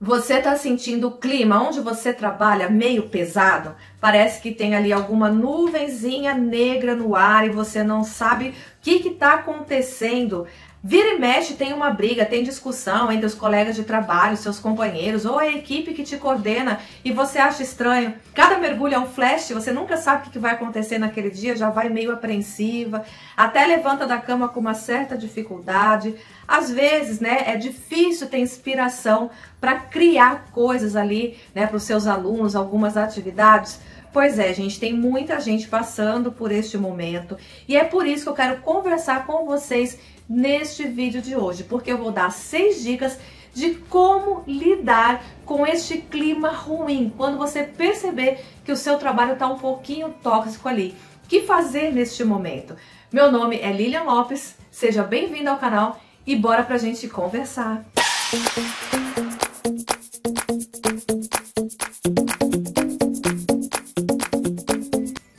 Você está sentindo o clima onde você trabalha meio pesado? Parece que tem ali alguma nuvenzinha negra no ar e você não sabe o que está acontecendo. Vira e mexe, tem uma briga, tem discussão entre os colegas de trabalho, seus companheiros ou a equipe que te coordena e você acha estranho. Cada mergulho é um flash, você nunca sabe o que vai acontecer naquele dia, já vai meio apreensiva, até levanta da cama com uma certa dificuldade. Às vezes, né, é difícil ter inspiração para criar coisas ali, né, para os seus alunos, algumas atividades. Pois é, gente, tem muita gente passando por este momento e é por isso que eu quero conversar com vocês neste vídeo de hoje, porque eu vou dar 6 dicas de como lidar com este clima ruim, quando você perceber que o seu trabalho está um pouquinho tóxico ali. O que fazer neste momento? Meu nome é Lilian Lopes, seja bem-vindo ao canal e bora pra gente conversar.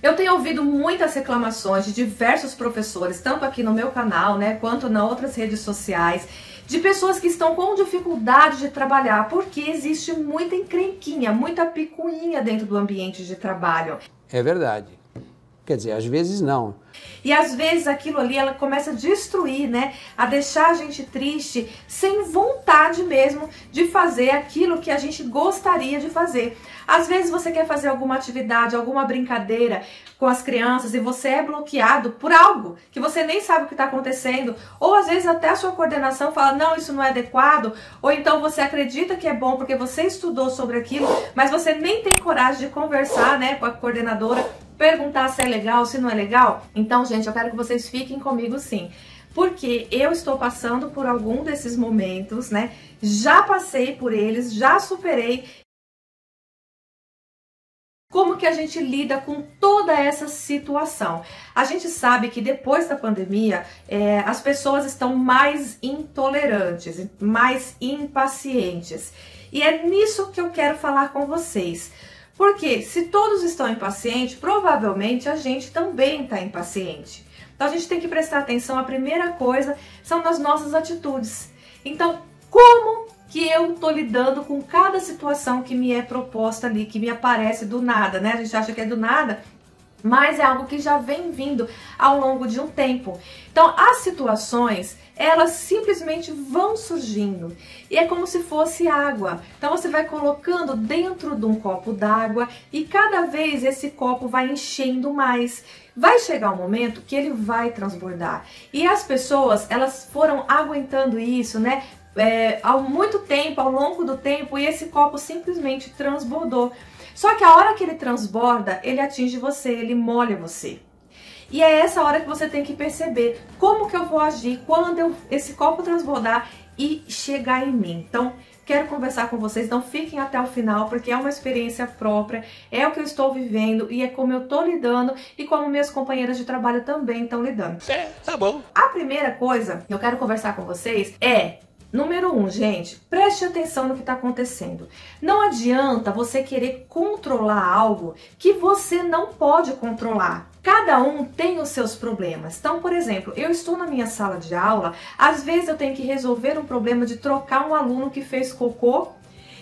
Eu tenho ouvido muitas reclamações de diversos professores, tanto aqui no meu canal, né, quanto nas outras redes sociais, de pessoas que estão com dificuldade de trabalhar, porque existe muita encrenquinha, muita picuinha dentro do ambiente de trabalho. É verdade. Quer dizer, às vezes não. E às vezes aquilo ali, ela começa a destruir, né? A deixar a gente triste, sem vontade mesmo de fazer aquilo que a gente gostaria de fazer. Às vezes você quer fazer alguma atividade, alguma brincadeira com as crianças e você é bloqueado por algo que você nem sabe o que está acontecendo. Ou às vezes até a sua coordenação fala, não, isso não é adequado. Ou então você acredita que é bom porque você estudou sobre aquilo, mas você nem tem coragem de conversar, né, com a coordenadora, perguntar se é legal, se não é legal. Então, gente, eu quero que vocês fiquem comigo sim, porque eu estou passando por algum desses momentos, né? Já passei por eles, já superei. Como que a gente lida com toda essa situação? A gente sabe que depois da pandemia, as pessoas estão mais intolerantes, mais impacientes. E é nisso que eu quero falar com vocês. Porque se todos estão impacientes, provavelmente a gente também está impaciente. Então a gente tem que prestar atenção, a primeira coisa são nas nossas atitudes. Então, como que eu estou lidando com cada situação que me é proposta ali, que me aparece do nada, né? A gente acha que é do nada, mas é algo que já vem vindo ao longo de um tempo. Então, as situações, elas simplesmente vão surgindo. E é como se fosse água. Então, você vai colocando dentro de um copo d'água e cada vez esse copo vai enchendo mais. Vai chegar um momento que ele vai transbordar. E as pessoas, elas foram aguentando isso, né? Há muito tempo, ao longo do tempo, e esse copo simplesmente transbordou. Só que a hora que ele transborda, ele atinge você, ele molha você. E é essa hora que você tem que perceber como que eu vou agir quando esse copo transbordar e chegar em mim. Então, quero conversar com vocês, então fiquem até o final, porque é uma experiência própria, é o que eu estou vivendo e é como eu estou lidando e como minhas companheiras de trabalho também estão lidando. Tá bom. A primeira coisa que eu quero conversar com vocês é... Número 1, gente, preste atenção no que está acontecendo. Não adianta você querer controlar algo que você não pode controlar. Cada um tem os seus problemas. Então, por exemplo, eu estou na minha sala de aula, às vezes eu tenho que resolver um problema de trocar um aluno que fez cocô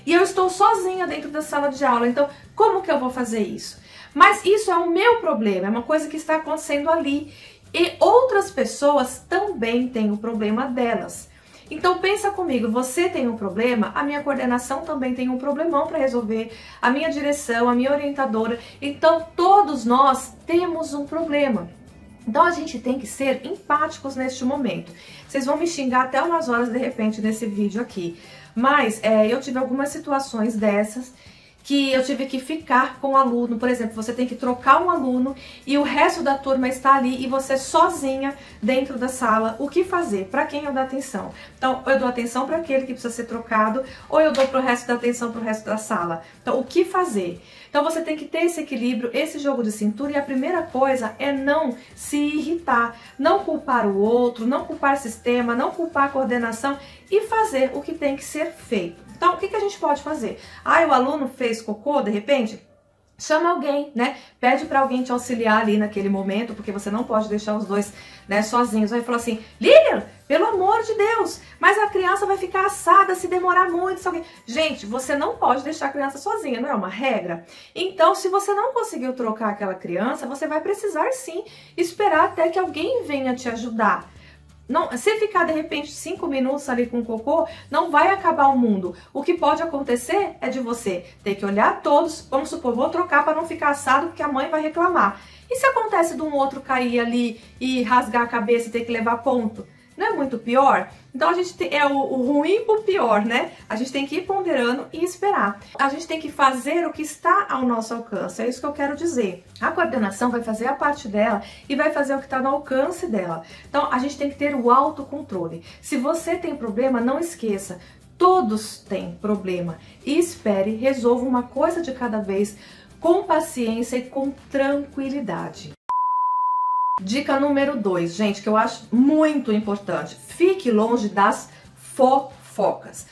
e eu estou sozinha dentro da sala de aula. Então, como que eu vou fazer isso? Mas isso é o meu problema, é uma coisa que está acontecendo ali. E outras pessoas também têm o problema delas. Então pensa comigo, você tem um problema, a minha coordenação também tem um problemão para resolver, a minha direção, a minha orientadora, então todos nós temos um problema. Então a gente tem que ser empáticos neste momento. Vocês vão me xingar até umas horas de repente nesse vídeo aqui, mas eu tive algumas situações dessas que eu tive que ficar com o aluno. Por exemplo, você tem que trocar um aluno e o resto da turma está ali e você sozinha dentro da sala. O que fazer? Para quem eu dou atenção? Então, eu dou atenção para aquele que precisa ser trocado ou eu dou para o resto da atenção para o resto da sala. Então, o que fazer? Então, você tem que ter esse equilíbrio, esse jogo de cintura e a primeira coisa é não se irritar, não culpar o outro, não culpar o sistema, não culpar a coordenação e fazer o que tem que ser feito. Então, o que a gente pode fazer? O aluno fez cocô, de repente, chama alguém, né? Pede para alguém te auxiliar ali naquele momento, porque você não pode deixar os dois, né, sozinhos. Aí fala assim, Lilian, Pelo amor de Deus, mas a criança vai ficar assada se demorar muito. Gente, você não pode deixar a criança sozinha, não é uma regra? Então, se você não conseguiu trocar aquela criança, você vai precisar sim esperar até que alguém venha te ajudar. Não, se ficar de repente 5 minutos ali com o cocô, não vai acabar o mundo. O que pode acontecer é de você ter que olhar todos, vamos supor, vou trocar para não ficar assado porque a mãe vai reclamar. E se acontece de um outro cair ali e rasgar a cabeça e ter que levar ponto? Não é muito pior? Então a gente é o ruim pro pior, né? A gente tem que ir ponderando e esperar. A gente tem que fazer o que está ao nosso alcance, é isso que eu quero dizer. A coordenação vai fazer a parte dela e vai fazer o que está no alcance dela. Então a gente tem que ter o autocontrole. Se você tem problema, não esqueça, todos têm problema. E espere, resolva uma coisa de cada vez, com paciência e com tranquilidade. Dica número 2, gente, que eu acho muito importante. Fique longe das fofocas.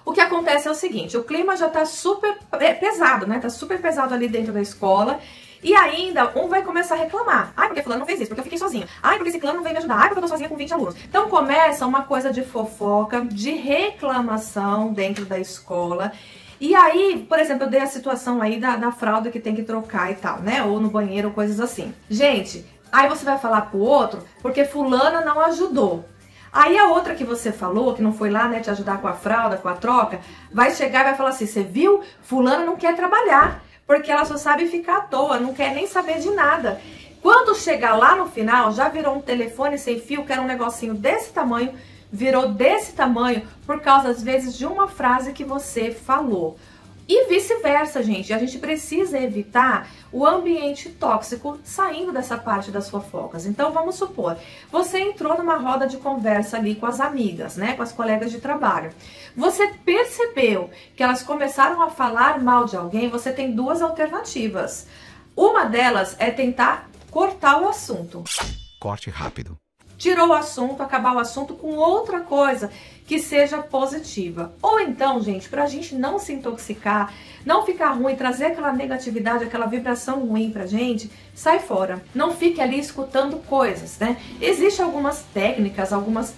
O que acontece é o seguinte, o clima já tá super pesado, né? Tá super pesado ali dentro da escola. E ainda um vai começar a reclamar. Ai, porque fulano não fez isso, porque eu fiquei sozinha. Ai, porque esse clã não veio me ajudar. Ai, porque eu tô sozinha com 20 alunos. Então começa uma coisa de fofoca, de reclamação dentro da escola. E aí, por exemplo, eu dei a situação aí da fralda que tem que trocar e tal, né? Ou no banheiro, coisas assim. Gente, aí você vai falar pro outro porque fulana não ajudou. Aí a outra que você falou, que não foi lá, né, te ajudar com a fralda, com a troca, vai chegar e vai falar assim, você viu? Fulana não quer trabalhar, porque ela só sabe ficar à toa, não quer nem saber de nada. Quando chegar lá no final, já virou um telefone sem fio, que era um negocinho desse tamanho, virou desse tamanho por causa, às vezes, de uma frase que você falou. E vice-versa, gente. A gente precisa evitar o ambiente tóxico saindo dessa parte das fofocas. Então, vamos supor, você entrou numa roda de conversa ali com as amigas, né? Com as colegas de trabalho. Você percebeu que elas começaram a falar mal de alguém, você tem duas alternativas. Uma delas é tentar cortar o assunto. Corte rápido. Tirou o assunto, acabar o assunto com outra coisa que seja positiva. Ou então, gente, pra gente não se intoxicar, não ficar ruim, trazer aquela negatividade, aquela vibração ruim pra gente, sai fora. Não fique ali escutando coisas, né? Existem algumas técnicas, algumas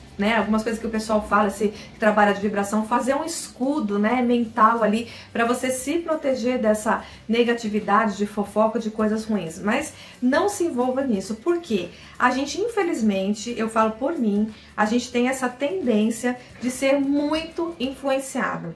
coisas que o pessoal fala, se trabalha de vibração, fazer um escudo, né, mental ali, para você se proteger dessa negatividade, de fofoca, de coisas ruins. Mas não se envolva nisso, porque a gente, infelizmente, eu falo por mim, a gente tem essa tendência de ser muito influenciado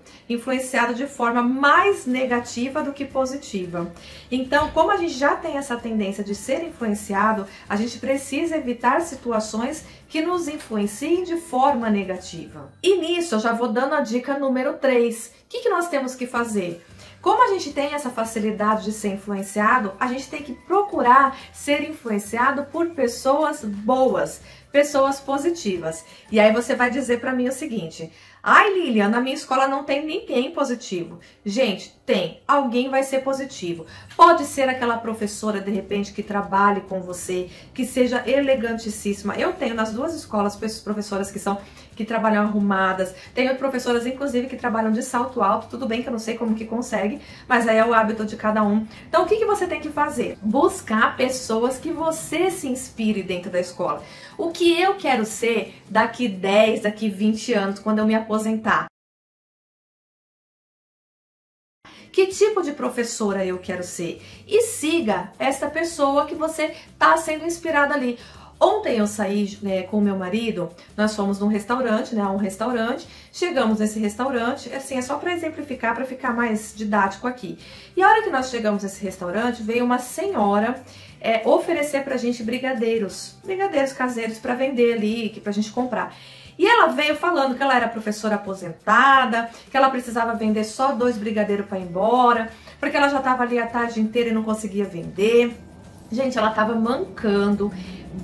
de forma mais negativa do que positiva. Então, como a gente já tem essa tendência de ser influenciado, a gente precisa evitar situações que nos influenciem de forma negativa. E nisso eu já vou dando a dica número 3. O que nós temos que fazer? Como a gente tem essa facilidade de ser influenciado, a gente tem que procurar ser influenciado por pessoas boas, pessoas positivas. E aí você vai dizer para mim o seguinte: ai, Lilian, na minha escola não tem ninguém positivo. Gente, tem. Alguém vai ser positivo. Pode ser aquela professora, de repente, que trabalhe com você, que seja elegantíssima. Eu tenho nas duas escolas professoras que trabalham arrumadas. Tenho professoras, inclusive, que trabalham de salto alto. Tudo bem que eu não sei como que consegue, mas aí é o hábito de cada um. Então, o que você tem que fazer? Buscar pessoas que você se inspire dentro da escola. O que eu quero ser daqui 10, daqui 20 anos, quando eu me aposentar? Que tipo de professora eu quero ser? E siga essa pessoa que você está sendo inspirada ali. Ontem eu saí com o meu marido, nós fomos num restaurante, né, chegamos nesse restaurante, assim, é só para exemplificar, para ficar mais didático aqui. E a hora que nós chegamos nesse restaurante, veio uma senhora oferecer pra gente brigadeiros caseiros para vender ali, pra gente comprar. E ela veio falando que ela era professora aposentada, que ela precisava vender só 2 brigadeiros para ir embora, porque ela já estava ali a tarde inteira e não conseguia vender. Gente, ela estava mancando,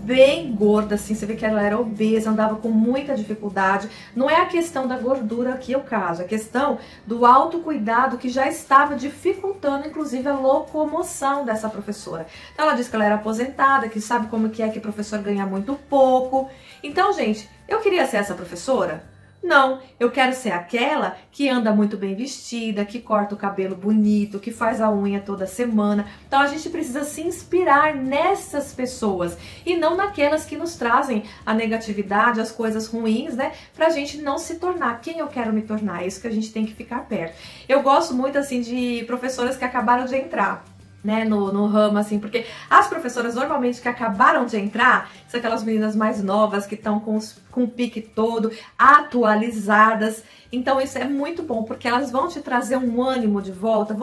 bem gorda, assim, você vê que ela era obesa, andava com muita dificuldade. Não é a questão da gordura aqui o caso, é a questão do autocuidado que já estava dificultando, inclusive, a locomoção dessa professora. Então ela disse que ela era aposentada, que sabe como que professor ganha muito pouco. Então, gente, eu queria ser essa professora? Não, eu quero ser aquela que anda muito bem vestida, que corta o cabelo bonito, que faz a unha toda semana. Então a gente precisa se inspirar nessas pessoas e não naquelas que nos trazem a negatividade, as coisas ruins, né? Pra gente não se tornar quem eu quero me tornar. É isso que a gente tem que ficar perto. Eu gosto muito, assim, de professoras que acabaram de entrar, né, no ramo, assim, porque as professoras normalmente que acabaram de entrar são aquelas meninas mais novas que estão com o pique todo, atualizadas. Então isso é muito bom, porque elas vão te trazer um ânimo de volta.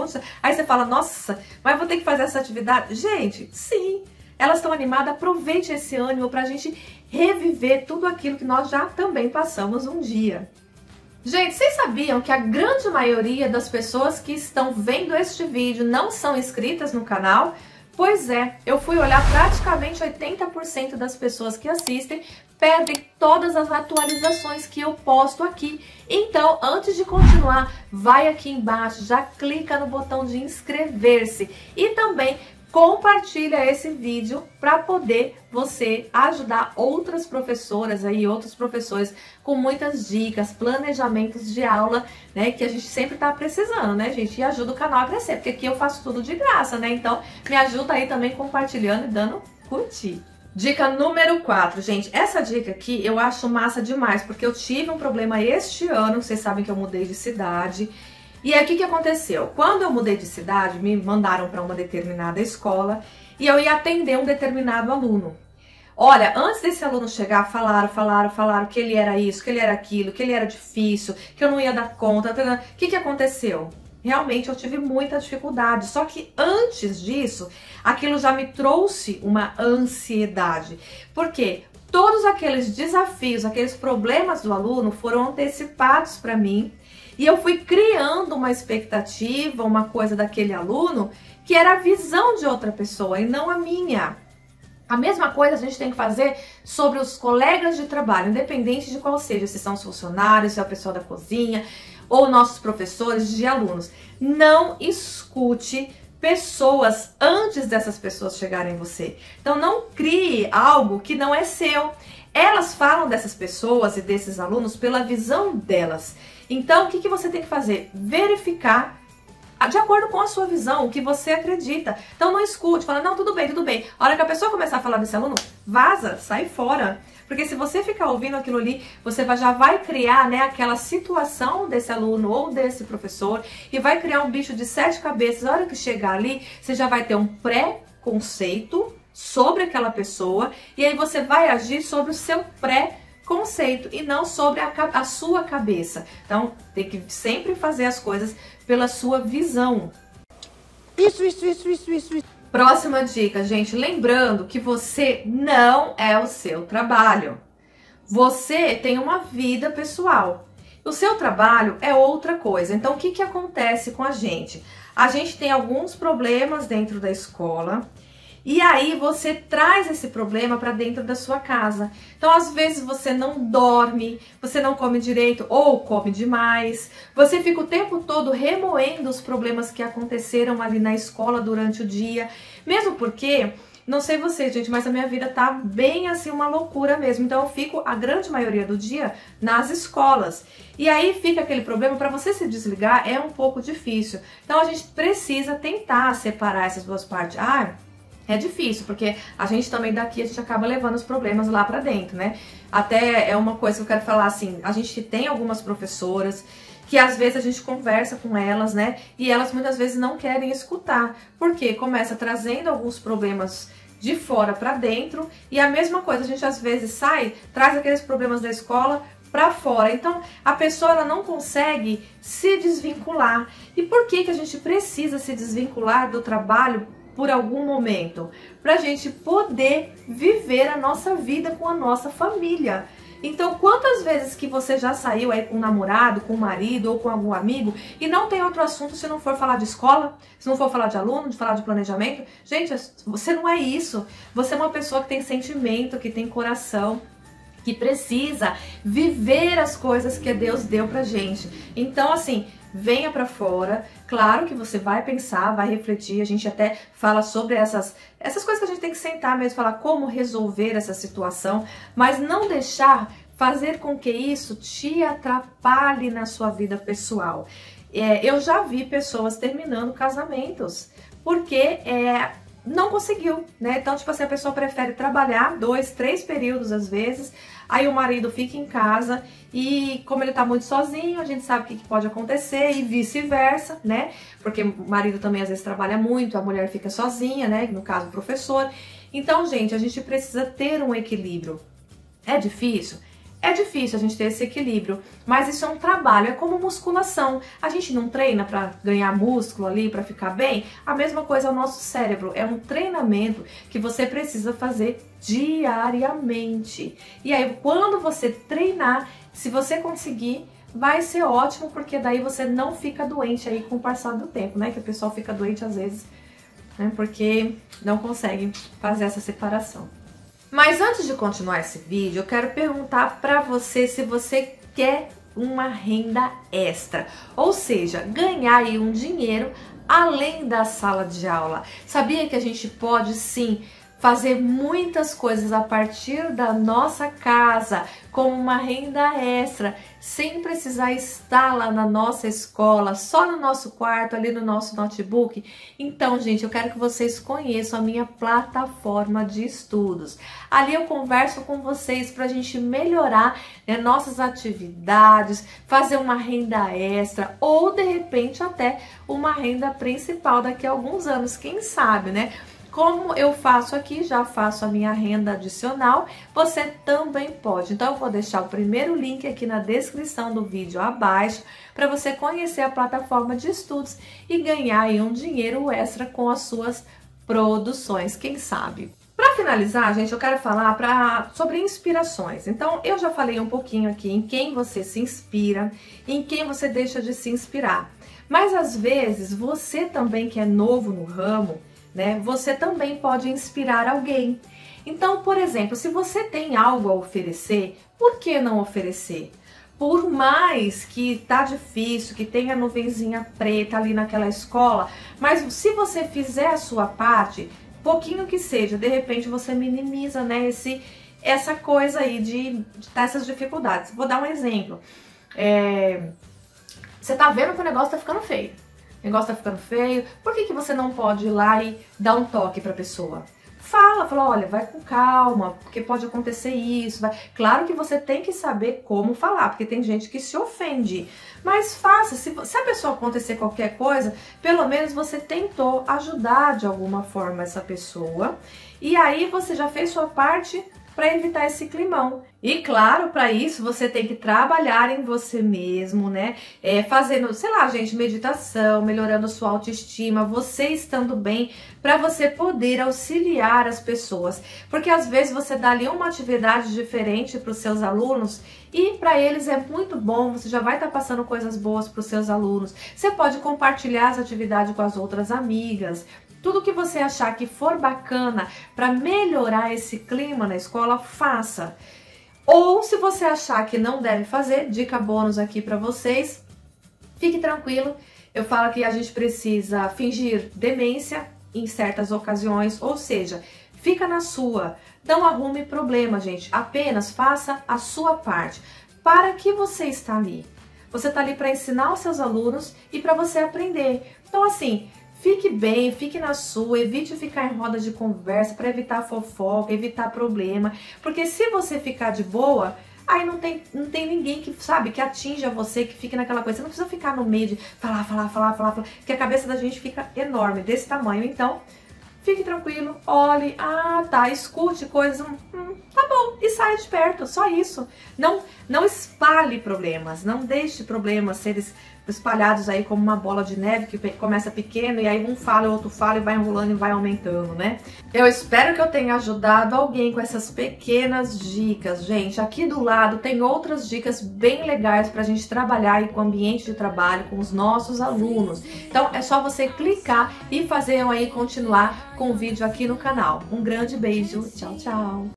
Aí você fala, nossa, mas eu vou ter que fazer essa atividade. Gente, sim, elas estão animadas, aproveite esse ânimo pra gente reviver tudo aquilo que nós já também passamos um dia. Gente, vocês sabiam que a grande maioria das pessoas que estão vendo este vídeo não são inscritas no canal? Pois é, eu fui olhar, praticamente 80% das pessoas que assistem perdem todas as atualizações que eu posto aqui. Então, antes de continuar, vai aqui embaixo, já clica no botão de inscrever-se e também compartilha esse vídeo para poder você ajudar outras professoras aí, outros professores com muitas dicas, planejamentos de aula, né, que a gente sempre tá precisando, né, gente? E ajuda o canal a crescer, porque aqui eu faço tudo de graça, né? Então, me ajuda aí também compartilhando e dando curtir. Dica número 4, gente, essa dica aqui eu acho massa demais, porque eu tive um problema este ano, vocês sabem que eu mudei de cidade. E aí, o que aconteceu? Quando eu mudei de cidade, me mandaram para uma determinada escola e eu ia atender um determinado aluno. Olha, antes desse aluno chegar, falaram que ele era isso, que ele era aquilo, que ele era difícil, que eu não ia dar conta. O que aconteceu? Realmente eu tive muita dificuldade, só que antes disso, aquilo já me trouxe uma ansiedade. Por quê? Todos aqueles desafios, aqueles problemas do aluno foram antecipados para mim. E eu fui criando uma expectativa, uma coisa daquele aluno, que era a visão de outra pessoa e não a minha. A mesma coisa a gente tem que fazer sobre os colegas de trabalho, independente de qual seja, se são os funcionários, se é o pessoal da cozinha, ou nossos professores de alunos. Não escute pessoas antes dessas pessoas chegarem em você. Então não crie algo que não é seu. Elas falam dessas pessoas e desses alunos pela visão delas. Então, o que você tem que fazer? Verificar de acordo com a sua visão, o que você acredita. Então, não escute, fala, não, tudo bem, tudo bem. A hora que a pessoa começar a falar desse aluno, vaza, sai fora. Porque se você ficar ouvindo aquilo ali, você já vai criar, né, aquela situação desse aluno ou desse professor e vai criar um bicho de 7 cabeças. A hora que chegar ali, você já vai ter um pré-conceito sobre aquela pessoa e aí você vai agir sobre o seu pré-conceito e não sobre a sua cabeça. Então, tem que sempre fazer as coisas pela sua visão. Isso. Próxima dica, gente. Lembrando que você não é o seu trabalho. Você tem uma vida pessoal. O seu trabalho é outra coisa. Então, o que acontece com a gente? A gente tem alguns problemas dentro da escola. E aí você traz esse problema para dentro da sua casa. Então, às vezes você não dorme, você não come direito ou come demais. Você fica o tempo todo remoendo os problemas que aconteceram ali na escola durante o dia. Mesmo porque, não sei vocês, gente, mas a minha vida tá bem assim, uma loucura mesmo. Então eu fico a grande maioria do dia nas escolas. E aí fica aquele problema, para você se desligar é um pouco difícil. Então a gente precisa tentar separar essas duas partes. É difícil, porque a gente também daqui, a gente acaba levando os problemas lá pra dentro, né? Até é uma coisa que eu quero falar assim, a gente tem algumas professoras que às vezes a gente conversa com elas, né? E elas muitas vezes não querem escutar, porque começa trazendo alguns problemas de fora pra dentro e a mesma coisa, a gente às vezes sai, traz aqueles problemas da escola para fora. Então, a pessoa ela não consegue se desvincular. E por que a gente precisa se desvincular do trabalho por algum momento? Para a gente poder viver a nossa vida com a nossa família. Então, quantas vezes que você já saiu aí com um namorado, com um marido ou com algum amigo e não tem outro assunto se não for falar de escola, se não for falar de aluno, de falar de planejamento? Gente, você não é isso. Você é uma pessoa que tem sentimento, que tem coração, que precisa viver as coisas que Deus deu pra gente. Então, assim, venha pra fora. Claro que você vai pensar, vai refletir. A gente até fala sobre essas coisas que a gente tem que sentar mesmo, falar como resolver essa situação, mas não deixar fazer com que isso te atrapalhe na sua vida pessoal. Eu já vi pessoas terminando casamentos porque não conseguiu, né? Então, tipo assim, a pessoa prefere trabalhar 2, 3 períodos às vezes, aí o marido fica em casa e como ele tá muito sozinho, a gente sabe o que pode acontecer e vice-versa, né? Porque o marido também às vezes trabalha muito, a mulher fica sozinha, né? No caso, o professor. Então, gente, a gente precisa ter um equilíbrio. É difícil? É difícil a gente ter esse equilíbrio, mas isso é um trabalho, é como musculação. A gente não treina para ganhar músculo ali, para ficar bem? A mesma coisa é o nosso cérebro, é um treinamento que você precisa fazer diariamente. E aí, quando você treinar, se você conseguir, vai ser ótimo, porque daí você não fica doente aí com o passar do tempo, né? Que o pessoal fica doente às vezes, né? Porque não consegue fazer essa separação. Mas antes de continuar esse vídeo, eu quero perguntar para você se você quer uma renda extra, ou seja, ganhar aí um dinheiro além da sala de aula. Sabia que a gente pode sim fazer muitas coisas a partir da nossa casa, como uma renda extra, sem precisar estar lá na nossa escola, só no nosso quarto, ali no nosso notebook? Então, gente, eu quero que vocês conheçam a minha plataforma de estudos. Ali eu converso com vocês para a gente melhorar, né, nossas atividades, fazer uma renda extra ou, de repente, até uma renda principal daqui a alguns anos, quem sabe, né? Como eu faço aqui, já faço a minha renda adicional, você também pode. Então eu vou deixar o primeiro link aqui na descrição do vídeo abaixo para você conhecer a plataforma de estudos e ganhar aí um dinheiro extra com as suas produções, quem sabe. Para finalizar, gente, eu quero falar sobre inspirações. Então, eu já falei um pouquinho aqui em quem você se inspira, em quem você deixa de se inspirar. Mas às vezes, você também que é novo no ramo, né, você também pode inspirar alguém. Então, por exemplo, se você tem algo a oferecer, por que não oferecer? Por mais que tá difícil, que tenha nuvenzinha preta ali naquela escola, mas se você fizer a sua parte, pouquinho que seja, de repente você minimiza, né, essa coisa aí de ter essas dificuldades. Vou dar um exemplo. Você tá vendo que o negócio tá ficando feio. O negócio tá ficando feio, por que você não pode ir lá e dar um toque pra pessoa? Fala, olha, vai com calma, porque pode acontecer isso. Claro que você tem que saber como falar, porque tem gente que se ofende. Mas faça, se a pessoa acontecer qualquer coisa, pelo menos você tentou ajudar de alguma forma essa pessoa. E aí você já fez sua parte para evitar esse climão. E claro, para isso você tem que trabalhar em você mesmo, né? Fazendo, sei lá, gente, meditação, melhorando sua autoestima, você estando bem, para você poder auxiliar as pessoas. Porque às vezes você dá ali uma atividade diferente para os seus alunos e para eles é muito bom, você já vai estar passando coisas boas para os seus alunos. Você pode compartilhar as atividades com as outras amigas. Tudo que você achar que for bacana para melhorar esse clima na escola, faça. Ou se você achar que não deve fazer, dica bônus aqui para vocês, fique tranquilo. Eu falo que a gente precisa fingir demência em certas ocasiões, ou seja, fica na sua. Não arrume problema, gente. Apenas faça a sua parte. Para que você está ali? Você está ali para ensinar os seus alunos e para você aprender. Então, assim, fique bem, fique na sua, evite ficar em roda de conversa para evitar fofoca, evitar problema. Porque se você ficar de boa, aí não tem ninguém que, sabe, que atinja você, que fique naquela coisa. Você não precisa ficar no meio de falar, porque a cabeça da gente fica enorme, desse tamanho. Então, fique tranquilo, olhe, escute coisas, tá bom, e saia de perto, só isso. Não espalhe problemas, não deixe problemas serem espalhados aí como uma bola de neve que começa pequeno e aí um fala, o outro fala e vai enrolando e vai aumentando, né? Eu espero que eu tenha ajudado alguém com essas pequenas dicas, gente. Aqui do lado tem outras dicas bem legais pra gente trabalhar aí com o ambiente de trabalho, com os nossos alunos. Então é só você clicar e fazer aí continuar com o vídeo aqui no canal. Um grande beijo, tchau, tchau!